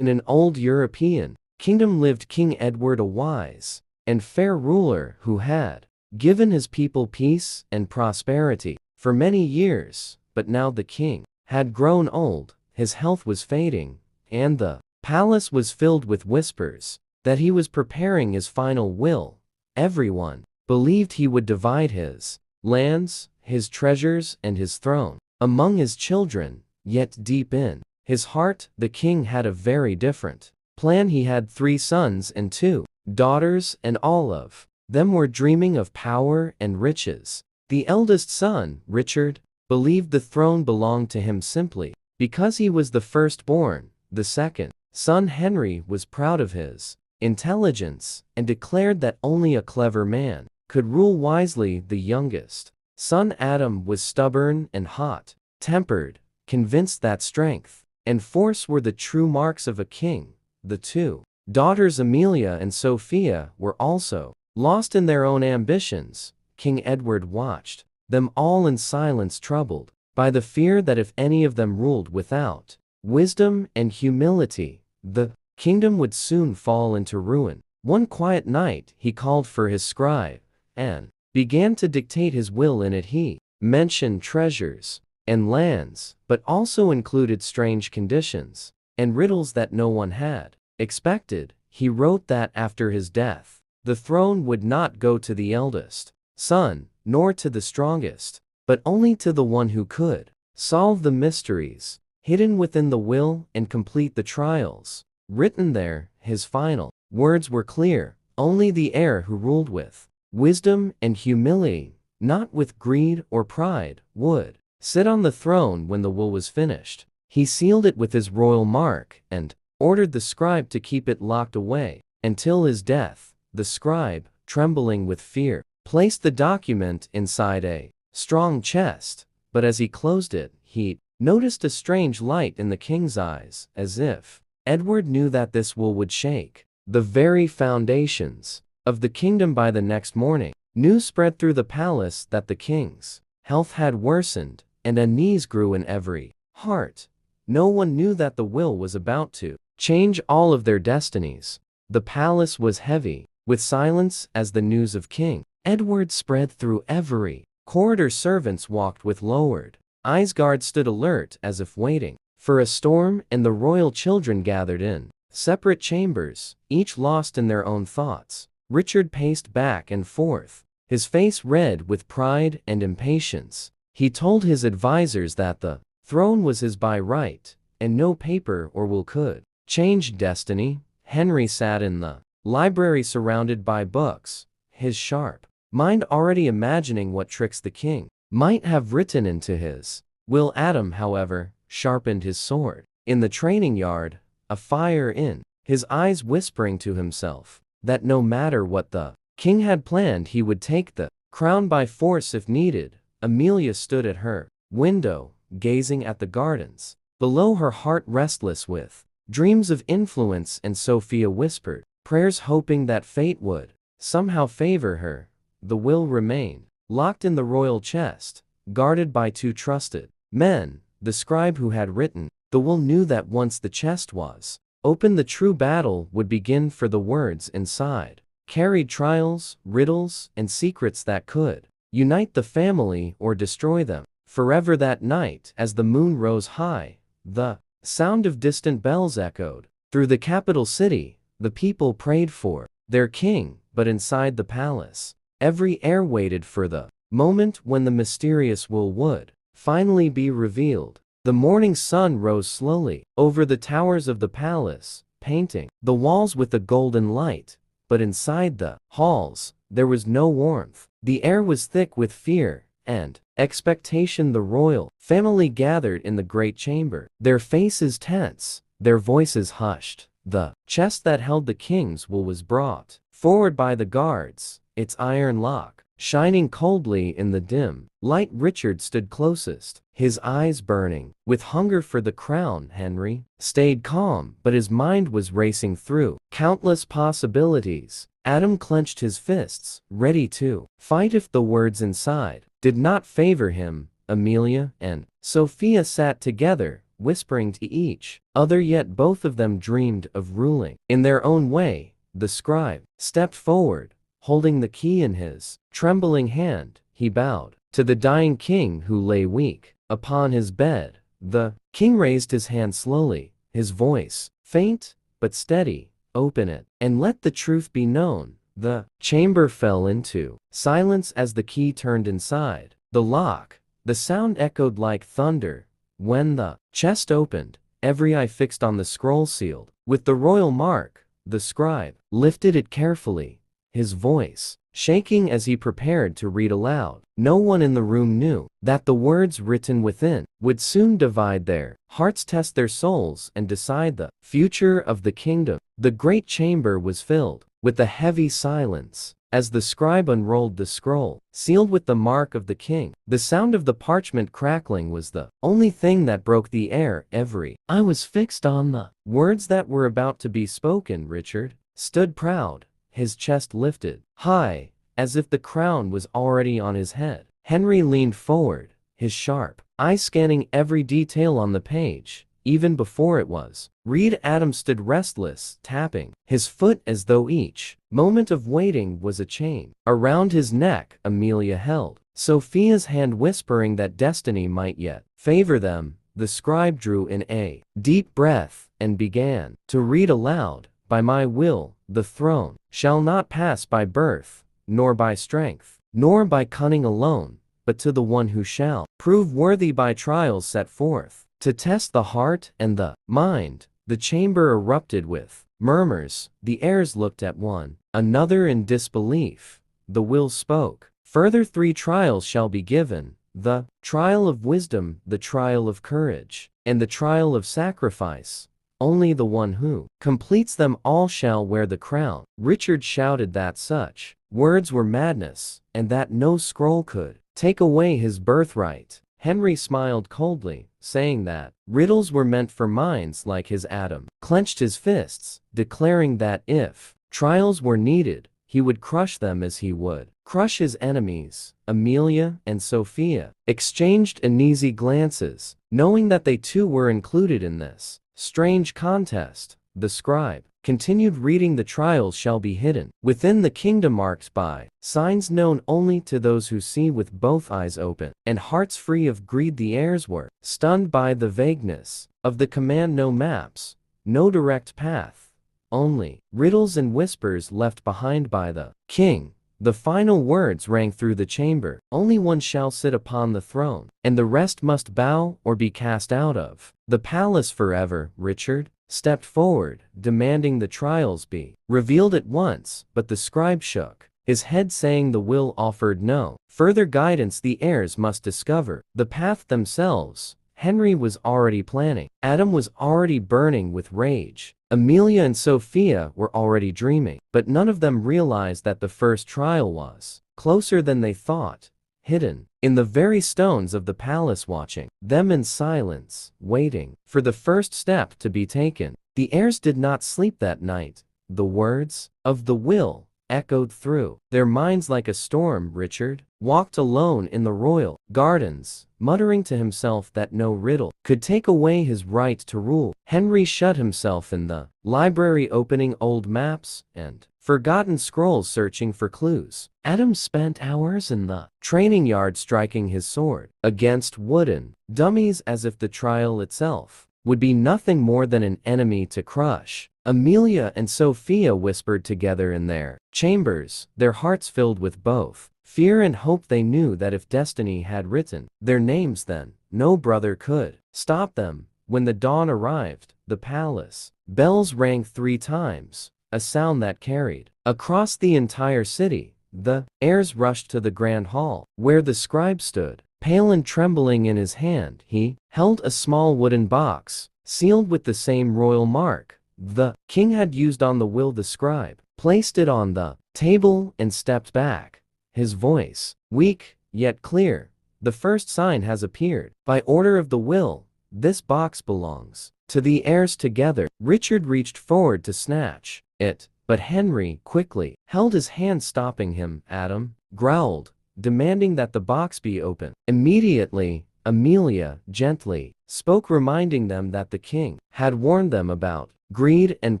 In an old European kingdom lived King Edward, a wise and fair ruler who had given his people peace and prosperity for many years. But now the king had grown old, his health was fading, and the palace was filled with whispers that he was preparing his final will. Everyone believed he would divide his lands, his treasures, and his throne among his children, yet deep in his heart, the king had a very different plan. He had 3 sons and 2 daughters, and all of them were dreaming of power and riches. The eldest son, Richard, believed the throne belonged to him simply because he was the firstborn. The second son, Henry, was proud of his intelligence and declared that only a clever man could rule wisely. The youngest son, Adam, was stubborn and hot-tempered, convinced that strength and force were the true marks of a king. The 2 daughters, Amelia and Sophia, were also lost in their own ambitions. King Edward watched them all in silence, troubled by the fear that if any of them ruled without wisdom and humility, the kingdom would soon fall into ruin. One quiet night, he called for his scribe and began to dictate his will. In it he mentioned treasures and lands, but also included strange conditions and riddles that no one had expected. He wrote that after his death, the throne would not go to the eldest son, nor to the strongest, but only to the one who could solve the mysteries hidden within the will and complete the trials written there. His final words were clear: only the heir who ruled with wisdom and humility, not with greed or pride, would sit on the throne. When the will was finished, he sealed it with his royal mark and ordered the scribe to keep it locked away until his death. The scribe, trembling with fear, placed the document inside a strong chest, but as he closed it, he noticed a strange light in the king's eyes, as if Edward knew that this will would shake the very foundations of the kingdom. By the next morning, news spread through the palace that the king's health had worsened, and unease grew in every heart. No one knew that the will was about to change all of their destinies. The palace was heavy with silence as the news of King Edward spread through every corridor. Servants walked with lowered eyes, guards stood alert as if waiting for a storm, and the royal children gathered in separate chambers, each lost in their own thoughts. Richard paced back and forth, his face red with pride and impatience. He told his advisors that the throne was his by right, and no paper or will could change destiny. Henry sat in the library surrounded by books, his sharp mind already imagining what tricks the king might have written into his will. Adam, however, sharpened his sword in the training yard, a fire in his eyes, whispering to himself that no matter what the king had planned, he would take the crown by force if needed. Amelia stood at her window, gazing at the gardens below, her heart restless with dreams of influence, and Sophia whispered prayers, hoping that fate would somehow favor her. The will remained locked in the royal chest, guarded by 2 trusted men. The scribe who had written the will knew that once the chest was open, the true battle would begin, for the words inside carried trials, riddles, and secrets that could unite the family or destroy them forever. That night, as the moon rose high, the sound of distant bells echoed through the capital city. The people prayed for their king, but inside the palace, every heir waited for the moment when the mysterious will would finally be revealed. The morning sun rose slowly over the towers of the palace, painting the walls with a golden light, but inside the halls, there was no warmth. The air was thick with fear and expectation. The royal family gathered in the great chamber, their faces tense, their voices hushed. The chest that held the king's will was brought forward by the guards, its iron lock shining coldly in the dim light. Richard stood closest, his eyes burning with hunger for the crown. Henry stayed calm, but his mind was racing through countless possibilities. Adam clenched his fists, ready to fight if the words inside did not favor him. Amelia and Sophia sat together, whispering to each other, yet both of them dreamed of ruling in their own way. The scribe stepped forward, holding the key in his trembling hand. He bowed to the dying king who lay weak upon his bed. The king raised his hand slowly, his voice faint but steady. Open it, and let the truth be known. The chamber fell into silence as the key turned inside the lock. The sound echoed like thunder. When the chest opened, every eye fixed on the scroll sealed with the royal mark. The scribe lifted it carefully, his voice shaking as he prepared to read aloud. No one in the room knew that the words written within would soon divide their hearts, test their souls, and decide the future of the kingdom. The great chamber was filled with a heavy silence as the scribe unrolled the scroll, sealed with the mark of the king. The sound of the parchment crackling was the only thing that broke the air. Every eye was fixed on the words that were about to be spoken. Richard stood proud, his chest lifted high, as if the crown was already on his head. Henry leaned forward, his sharp eyes scanning every detail on the page. Even before it was read, Adam stood restless, tapping his foot as though each moment of waiting was a chain around his neck. Amelia held Sophia's hand, whispering that destiny might yet favor them. The scribe drew in a deep breath and began to read aloud. By my will, the throne shall not pass by birth, nor by strength, nor by cunning alone, but to the one who shall prove worthy by trials set forth to test the heart and the mind. The chamber erupted with murmurs. The heirs looked at one another in disbelief. The will spoke. Further, 3 trials shall be given: the trial of wisdom, the trial of courage, and the trial of sacrifice. Only the one who completes them all shall wear the crown. Richard shouted that such words were madness, and that no scroll could take away his birthright. Henry smiled coldly, saying that riddles were meant for minds like his. Adam clenched his fists, declaring that if trials were needed, he would crush them as he would crush his enemies. Amelia and Sophia exchanged uneasy glances, knowing that they too were included in this strange contest. The scribe continued reading. The trials shall be hidden within the kingdom, marked by signs known only to those who see with both eyes open and hearts free of greed. The heirs were stunned by the vagueness of the command. No maps, no direct path, only riddles and whispers left behind by the king. The final words rang through the chamber. Only one shall sit upon the throne, and the rest must bow or be cast out of the palace forever. Richard stepped forward, demanding the trials be revealed at once, but the scribe shook his head, saying the will offered no further guidance. The heirs must discover the path themselves. Henry was already planning. Adam was already burning with rage. Amelia and Sophia were already dreaming, but none of them realized that the first trial was closer than they thought, hidden in the very stones of the palace, watching them in silence, waiting for the first step to be taken. The heirs did not sleep that night. The words of the will echoed through their minds like a storm. Richard walked alone in the royal gardens, muttering to himself that no riddle could take away his right to rule. Henry shut himself in the library, opening old maps and forgotten scrolls, searching for clues. Adam spent hours in the training yard, striking his sword against wooden dummies as if the trial itself would be nothing more than an enemy to crush. Amelia and Sophia whispered together in their chambers, their hearts filled with both fear and hope. They knew that if destiny had written their names, then no brother could stop them. When the dawn arrived, the palace bells rang 3 times, a sound that carried across the entire city. The heirs rushed to the grand hall, where the scribe stood, pale and trembling. In his hand, he held a small wooden box, sealed with the same royal mark the king had used on the will. The scribe placed it on the table and stepped back, his voice weak yet clear. The first sign has appeared. By order of the will, this box belongs to the heirs together. Richard reached forward to snatch it, but Henry quickly held his hand, stopping him. Adam growled, demanding that the box be opened. Immediately, Amelia, gently, spoke, reminding them that the king had warned them about greed and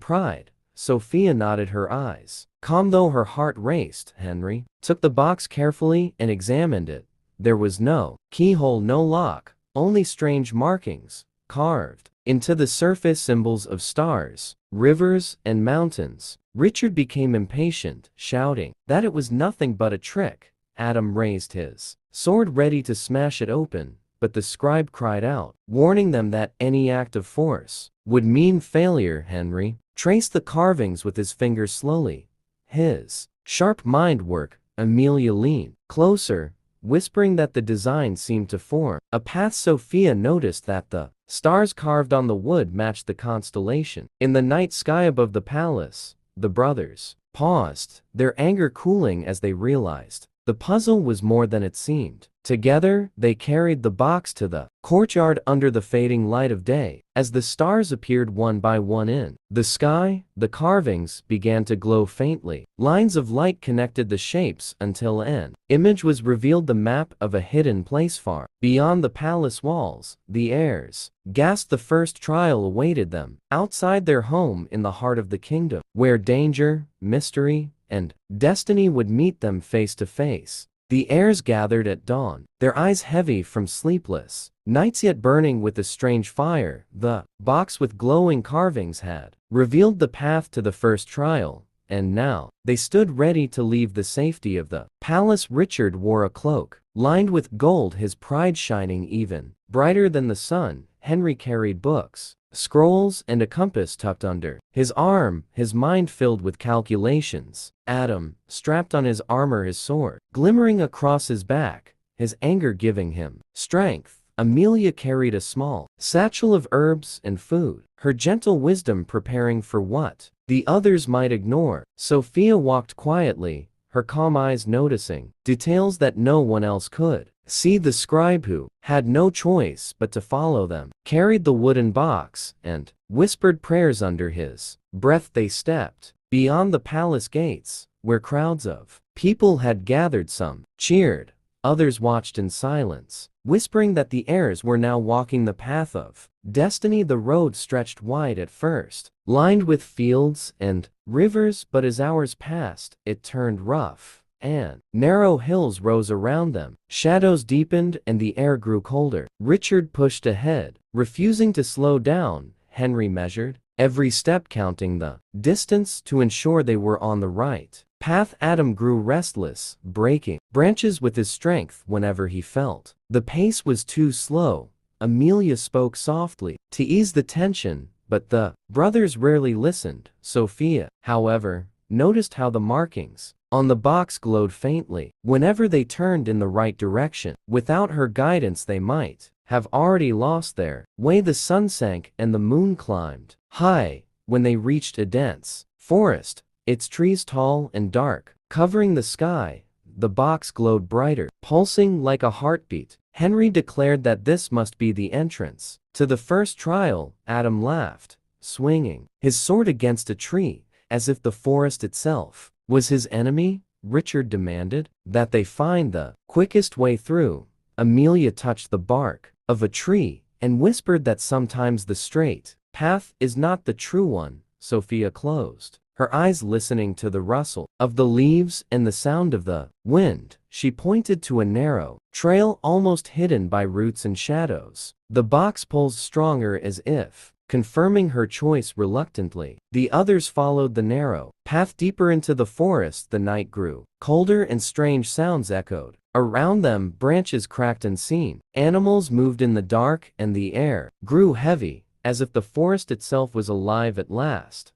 pride. Sophia nodded, her eyes calm though her heart raced. Henry took the box carefully and examined it. There was no keyhole, no lock, only strange markings carved into the surface, symbols of stars, rivers, and mountains. Richard became impatient, shouting that it was nothing but a trick. Adam raised his sword ready to smash it open, but the scribe cried out, warning them that any act of force would mean failure. Henry traced the carvings with his fingers slowly, his sharp mind work. Amelia leaned closer, whispering that the design seemed to form a path. Sophia noticed that the stars carved on the wood matched the constellation in the night sky above the palace. The brothers paused, their anger cooling as they realized the puzzle was more than it seemed. Together, they carried the box to the courtyard under the fading light of day. As the stars appeared one by one in the sky, the carvings began to glow faintly. Lines of light connected the shapes until an image was revealed, the map of a hidden place far beyond the palace walls. The heirs gasped. The first trial awaited them outside their home in the heart of the kingdom, where danger, mystery, and destiny would meet them face to face. The heirs gathered at dawn, their eyes heavy from sleepless nights yet burning with a strange fire. The box with glowing carvings had revealed the path to the first trial, and now they stood ready to leave the safety of the palace. Richard wore a cloak lined with gold, his pride shining even brighter than the sun. Henry carried books, scrolls, and a compass tucked under his arm, his mind filled with calculations. Adam strapped on his armor, his sword glimmering across his back, his anger giving him strength. Amelia carried a small satchel of herbs and food, her gentle wisdom preparing for what the others might ignore. Sophia walked quietly, her calm eyes noticing details that no one else could see. The scribe, who had no choice but to follow them, carried the wooden box and whispered prayers under his breath. They stepped beyond the palace gates, where crowds of people had gathered. Some cheered, others watched in silence, whispering that the heirs were now walking the path of destiny. The road stretched wide at first, lined with fields and rivers, but as hours passed, it turned rough, and narrow hills rose around them. Shadows deepened and the air grew colder. Richard pushed ahead, refusing to slow down. Henry measured every step, counting the distance to ensure they were on the right path. Adam grew restless, breaking branches with his strength whenever he felt the pace was too slow. Amelia spoke softly to ease the tension, but the brothers rarely listened. Sophia, however, noticed how the markings on the box glowed faintly whenever they turned in the right direction. Without her guidance, they might have already lost their way. The sun sank and the moon climbed high when they reached a dense forest, its trees tall and dark, covering the sky. The box glowed brighter, pulsing like a heartbeat. Henry declared that this must be the entrance to the first trial. Adam laughed, swinging his sword against a tree, as if the forest itself was his enemy. Richard demanded that they find the quickest way through. Amelia touched the bark of a tree and whispered that sometimes the straight path is not the true one. Sophia closed her eyes, listening to the rustle of the leaves and the sound of the wind. She pointed to a narrow trail almost hidden by roots and shadows. The box pulls stronger, as if confirming her choice. Reluctantly, the others followed the narrow path deeper into the forest. The night grew colder and strange sounds echoed around them. Branches cracked unseen, animals moved in the dark, and the air grew heavy, as if the forest itself was alive at last.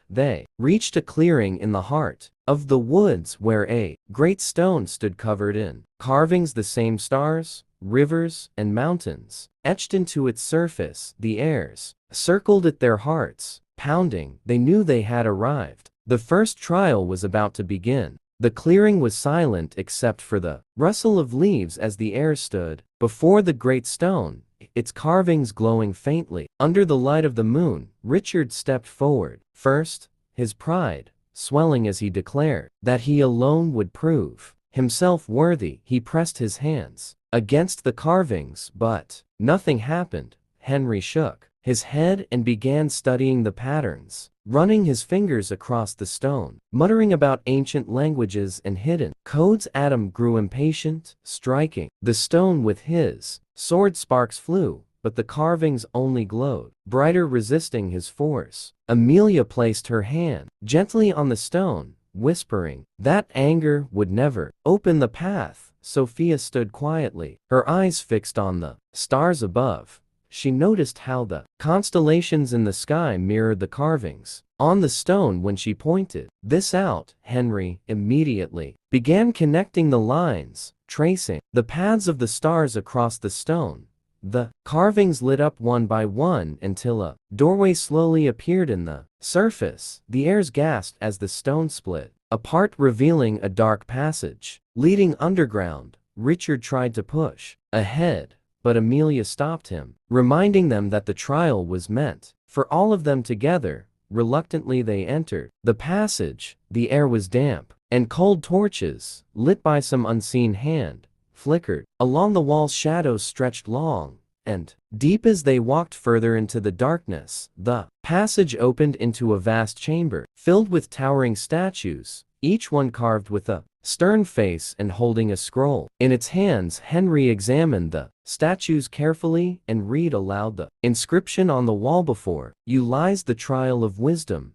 They reached a clearing in the heart of the woods, where a great stone stood covered in carvings, the same stars, rivers, and mountains etched into its surface. The heirs circled at their hearts pounding. They knew they had arrived. The first trial was about to begin. The clearing was silent except for the rustle of leaves as the heirs stood before the great stone, its carvings glowing faintly under the light of the moon. Richard stepped forward first, his pride swelling as he declared that he alone would prove himself worthy. He pressed his hands against the carvings, but nothing happened. Henry shook his head and began studying the patterns, running his fingers across the stone, muttering about ancient languages and hidden codes. Adam grew impatient, striking the stone with his sword. Sparks flew, but the carvings only glowed brighter, resisting his force. Amelia placed her hand gently on the stone, whispering that anger would never open the path. Sophia stood quietly, her eyes fixed on the stars above. She noticed how the constellations in the sky mirrored the carvings on the stone. When she pointed this out, Henry immediately began connecting the lines, tracing the paths of the stars across the stone. The carvings lit up one by one until a doorway slowly appeared in the surface. The heirs gasped as the stone split apart, revealing a dark passage leading underground. Richard tried to push ahead, but Amelia stopped him, reminding them that the trial was meant for all of them together. Reluctantly they entered the passage. The air was damp, and cold torches, lit by some unseen hand, flickered along the walls. Shadows stretched long and deep as they walked further into the darkness. The passage opened into a vast chamber, filled with towering statues, each one carved with a stern face and holding a scroll in its hands. Henry examined the statues carefully and read aloud the inscription on the wall. Before you lies the trial of wisdom.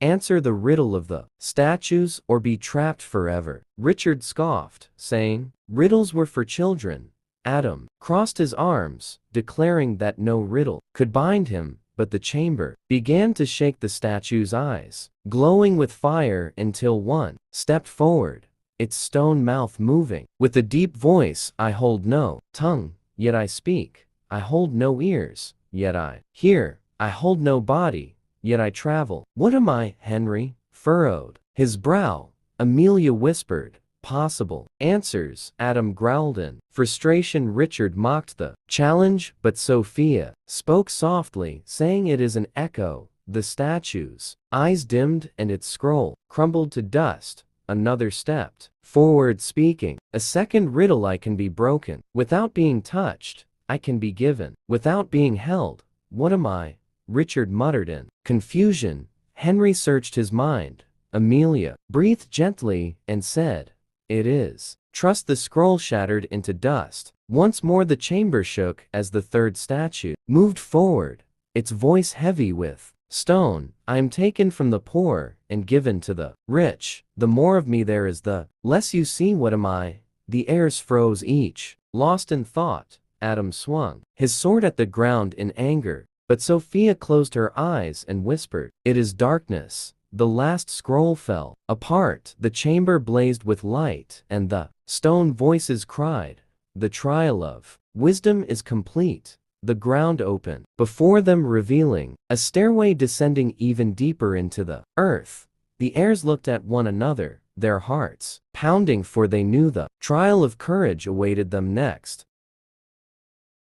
Answer the riddle of the statues or be trapped forever. Richard scoffed, saying riddles were for children. Adam crossed his arms, declaring that no riddle could bind him. But the chamber began to shake, the statue's eyes glowing with fire, until one stepped forward, its stone mouth moving with a deep voice. I hold no tongue, yet I speak. I hold no ears, yet I hear. I hold no body, yet I travel. What am I? Henry furrowed his brow. Amelia whispered, possible answers. Adam growled in frustration. Richard mocked the challenge, but Sophia spoke softly, saying it is an echo. The statue's eyes dimmed and its scroll crumbled to dust. Another stepped forward, speaking, a second riddle. I can be broken without being touched. I can be given without being held. What am I? Richard muttered in confusion. Henry searched his mind. Amelia breathed gently and said, it is trust. The scroll shattered into dust. Once more the chamber shook as the third statue moved forward, its voice heavy with stone. I am taken from the poor and given to the rich. The more of me there is, the less you see. What am I? The heirs froze, each lost in thought. Adam swung his sword at the ground in anger, but Sophia closed her eyes and whispered, it is darkness. The last scroll fell apart. The chamber blazed with light, and the stone voices cried, the trial of wisdom is complete. The ground opened before them, revealing a stairway descending even deeper into the earth. The heirs looked at one another, their hearts pounding, for they knew the trial of courage awaited them next.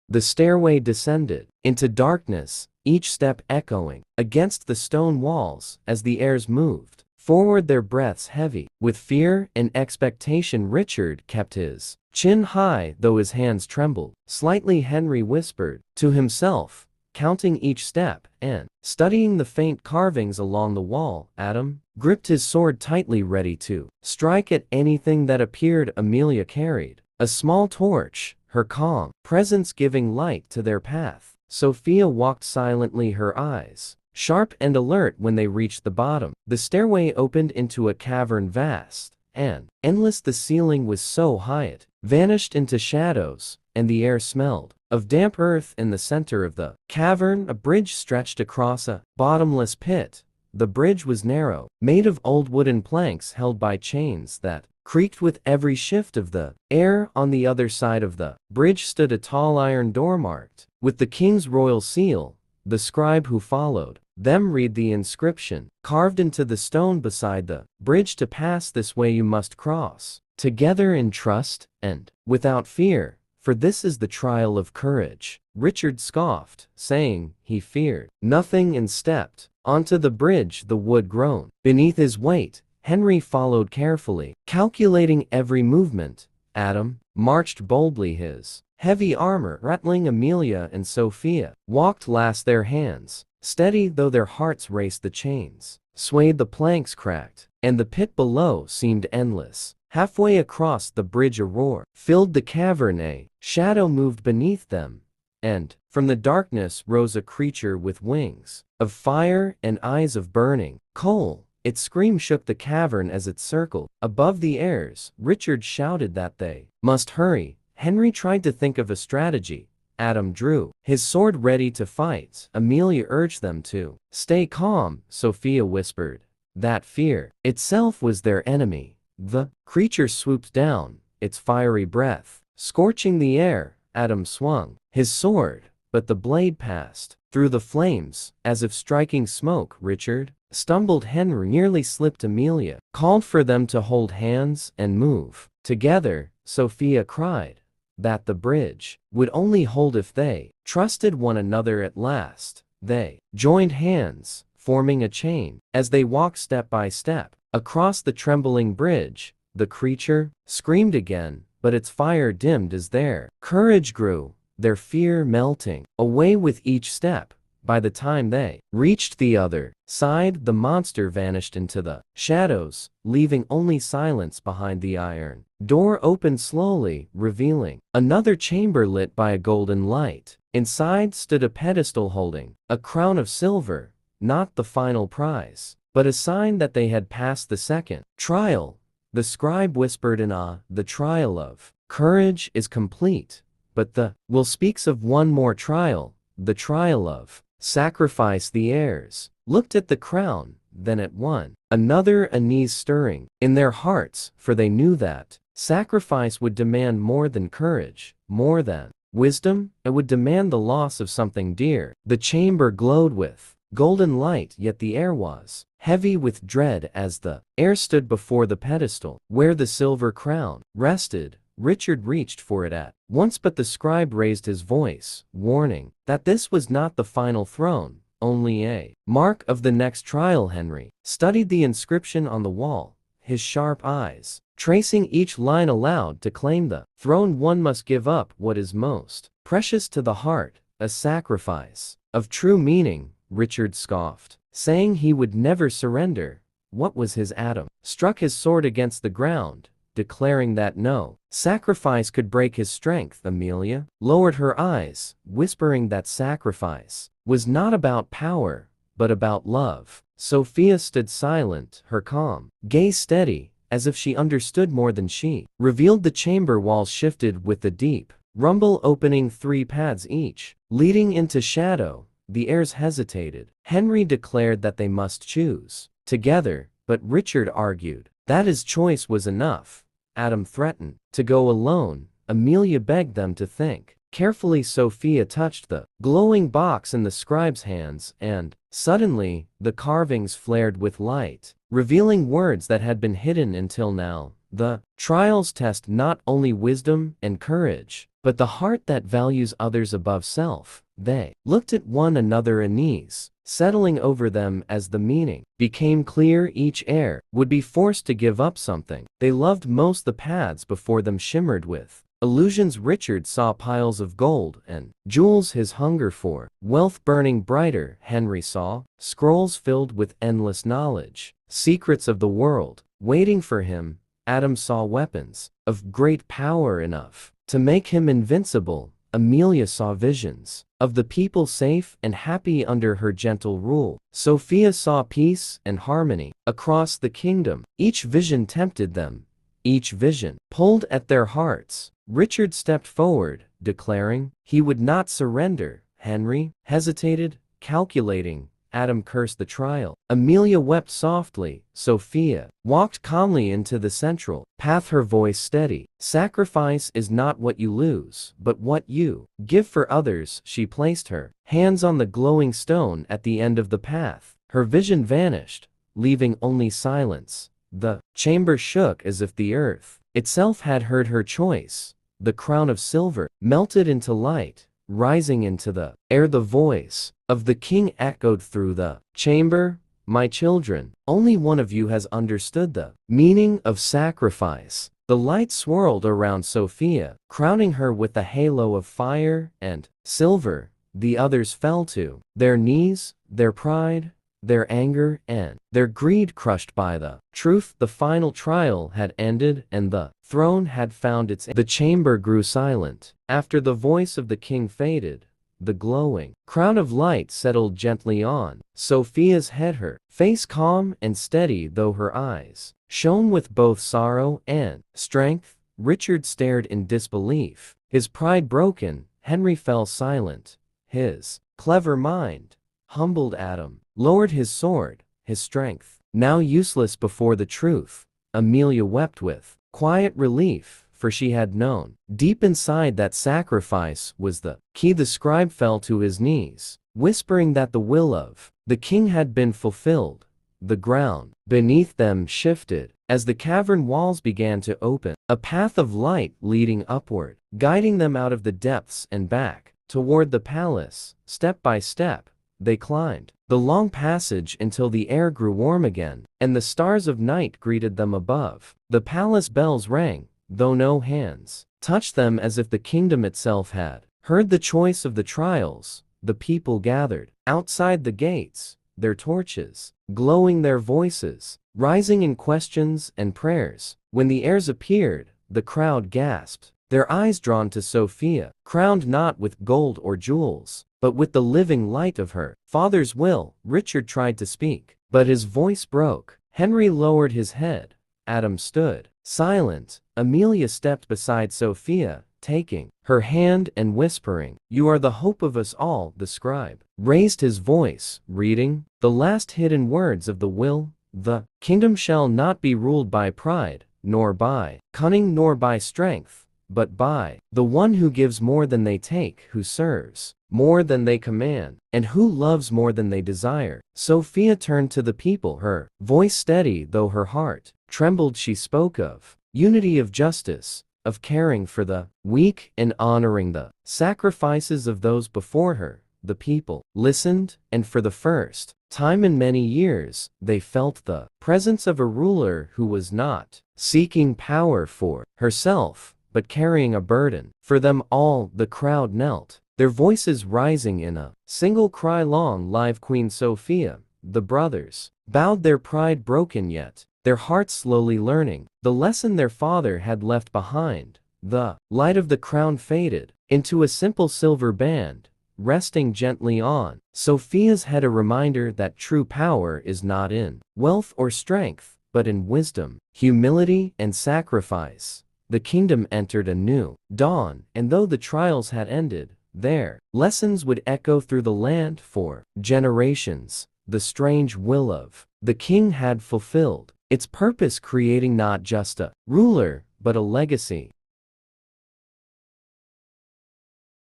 The stairway descended into darkness, each step echoing against the stone walls as the heirs moved forward, their breaths heavy with fear and expectation. Richard kept his chin high, though his hands trembled slightly. Henry whispered to himself, counting each step and studying the faint carvings along the wall. Adam gripped his sword tightly, ready to strike at anything that appeared. Amelia carried a small torch, her calm presence giving light to their path. Sophia walked silently, her eyes sharp and alert. When they reached the bottom, the stairway opened into a cavern, vast and endless. The ceiling was so high it vanished into shadows, and the air smelled of damp earth. In the center of the cavern, a bridge stretched across a bottomless pit. The bridge was narrow, made of old wooden planks held by chains that creaked with every shift of the air. On the other side of the bridge stood a tall iron door marked with the king's royal seal. The scribe who followed them read the inscription carved into the stone beside the bridge, to pass this way you must cross together in trust and without fear, for this is the trial of courage. Richard scoffed, saying he feared nothing, and stepped onto the bridge. The wood groaned beneath his weight. Henry followed carefully, calculating every movement. Adam marched boldly, his heavy armor rattling. Amelia and Sophia walked last, their hands steady though their hearts raced. The chains swayed, the planks cracked, and the pit below seemed endless. Halfway across the bridge a roar filled the cavern, a shadow moved beneath them, and from the darkness rose a creature with wings of fire and eyes of burning coal. Its scream shook the cavern as it circled above the heirs. Richard shouted that they must hurry. Henry tried to think of a strategy. Adam drew his sword ready to fight. Amelia urged them to stay calm. Sophia whispered that fear itself was their enemy. The creature swooped down, its fiery breath scorching the air. Adam swung his sword, but the blade passed through the flames as if striking smoke. Richard stumbled. Henry nearly slipped. Amelia called for them to hold hands and move together. Sophia cried that the bridge would only hold if they trusted one another. At last, they joined hands, forming a chain. As they walked step by step across the trembling bridge, the creature screamed again, but its fire dimmed as their courage grew, their fear melting away with each step. By the time they reached the other side, the monster vanished into the shadows, leaving only silence behind. The iron door opened slowly, revealing another chamber lit by a golden light. Inside stood a pedestal holding a crown of silver, not the final prize, but a sign that they had passed the second trial. The scribe whispered in awe, "The trial of courage is complete, but the will speaks of one more trial, the trial of sacrifice." The heirs looked at the crown, then at one another, unease stirring in their hearts, for they knew that sacrifice would demand more than courage, more than wisdom. It would demand the loss of something dear. The chamber glowed with golden light, yet the air was heavy with dread as the heir stood before the pedestal where the silver crown rested. Richard reached for it at once, but the scribe raised his voice, warning that this was not the final throne, only a mark of the next trial. Henry studied the inscription on the wall, his sharp eyes tracing each line aloud. To claim the throne, one must give up what is most precious to the heart, a sacrifice of true meaning. Richard scoffed, saying he would never surrender. What was his? Adam struck his sword against the ground, declaring that no sacrifice could break his strength. Amelia lowered her eyes, whispering that sacrifice was not about power, but about love. Sophia stood silent, her calm gaze steady, as if she understood more than she revealed. The chamber walls shifted with the deep rumble, opening 3 paths each leading into shadow. The heirs hesitated. Henry declared that they must choose together, but Richard argued that his choice was enough. Adam threatened to go alone. Amelia begged them to think carefully. Sophia touched the glowing box in the scribe's hands, and suddenly the carvings flared with light, revealing words that had been hidden until now. The trials test not only wisdom and courage, but the heart that values others above self. They looked at one another, unease settling over them as the meaning became clear. Each heir would be forced to give up something they loved most. The paths before them shimmered with illusions. Richard saw piles of gold and jewels, his hunger for wealth burning brighter. Henry saw scrolls filled with endless knowledge, secrets of the world waiting for him. Adam saw weapons of great power, enough to make him invincible. Amelia saw visions of the people safe and happy under her gentle rule. Sophia saw peace and harmony across the kingdom. Each vision tempted them. Each vision pulled at their hearts. Richard stepped forward, declaring he would not surrender. Henry hesitated, calculating. Adam cursed the trial. Amelia wept softly. Sophia walked calmly into the central path, her voice steady. Sacrifice is not what you lose, but what you give for others. She placed her hands on the glowing stone at the end of the path. Her vision vanished, leaving only silence. The chamber shook as if the earth itself had heard her choice. The crown of silver melted into light, rising into the air. The voice of the king echoed through the chamber, My children, only one of you has understood the meaning of sacrifice. The light swirled around Sophia, crowning her with a halo of fire and silver. The others fell to their knees, their pride, their anger, and their greed crushed by the truth. The final trial had ended and the throne had found its end. The chamber grew silent. After the voice of the king faded, the glowing crown of light settled gently on Sophia's head, her face calm and steady though her eyes shone with both sorrow and strength. Richard stared in disbelief. His pride broken, Henry fell silent. His clever mind, humbled Adam, lowered his sword, his strength now useless before the truth. Amelia wept with quiet relief, for she had known deep inside that sacrifice was the key. The scribe fell to his knees, whispering that the will of the king had been fulfilled. The ground beneath them shifted as the cavern walls began to open, a path of light leading upward, guiding them out of the depths and back toward the palace. Step by step, they climbed the long passage until the air grew warm again, and the stars of night greeted them above. The palace bells rang, though no hands touched them, as if the kingdom itself had heard the choice of the trials. The people gathered outside the gates, their torches glowing, their voices rising in questions and prayers. When the heirs appeared, the crowd gasped, their eyes drawn to Sophia, crowned not with gold or jewels, but with the living light of her father's will. Richard tried to speak, but his voice broke. Henry lowered his head. Adam stood silent. Amelia stepped beside Sophia, taking her hand and whispering, "You are the hope of us all." The scribe raised his voice, reading the last hidden words of the will. The kingdom shall not be ruled by pride, nor by cunning, nor by strength, but by the one who gives more than they take, who serves more than they command, and who loves more than they desire. Sophia turned to the people, her voice steady though her heart trembled. She spoke of unity, of justice, of caring for the weak, and honoring the sacrifices of those before her. The people listened, and for the first time in many years, they felt the presence of a ruler who was not seeking power for herself, but carrying a burden for them all. The crowd knelt, their voices rising in a single cry, "Long live Queen Sophia!" The brothers bowed, their pride broken, yet their hearts slowly learning the lesson their father had left behind. The light of the crown faded into a simple silver band, resting gently on Sophia's head, a reminder that true power is not in wealth or strength, but in wisdom, humility, and sacrifice. The kingdom entered a new dawn, and though the trials had ended, their lessons would echo through the land for generations. The strange will of the king had fulfilled its purpose, creating not just a ruler, but a legacy